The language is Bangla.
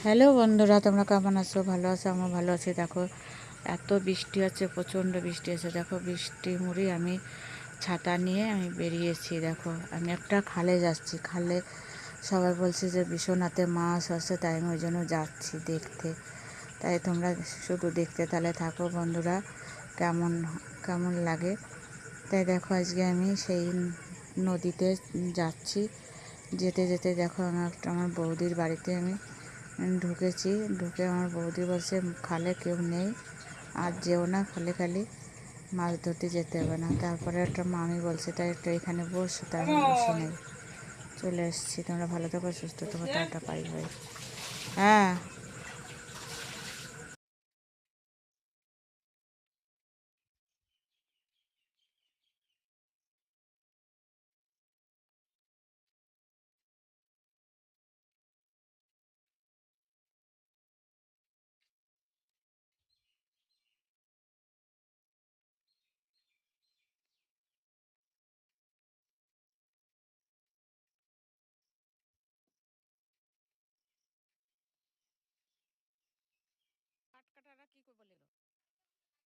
হ্যালো বন্ধুরা, তোমরা কেমন আছো? ভালো আছো? আমি ভালো আছি। দেখো এত বৃষ্টি হচ্ছে, প্রচণ্ড বৃষ্টি আছে। দেখো বৃষ্টি মুড়ি আমি ছাতা নিয়ে আমি বেরিয়েছি। দেখো আমি একটা খালে যাচ্ছি। খালে সবাই বলছে যে বিশ্বনাথে মাছ আছে, তাই আমি ওই জন্য যাচ্ছি দেখতে। তাই তোমরা শুধু দেখতে তাহলে থাকো বন্ধুরা, কেমন কেমন লাগে। তাই দেখো আজকে আমি সেই নদীতে যাচ্ছি। যেতে যেতে দেখো আমার বৌদির বাড়িতে আমি ঢুকেছি। ঢুকে আমার বৌদি বলছে খালে কেউ নেই, আর যেও না, খালে খালি মাছ ধরতে যেতে হবে না। তারপরে একটা মামি বলছে তাই একটু এখানে বসে, তাই আমি বসে নেই, চলে এসেছি। তোমরা ভালো থাকো, সুস্থ থাকো, টাটা, বাই বাই। হ্যাঁ।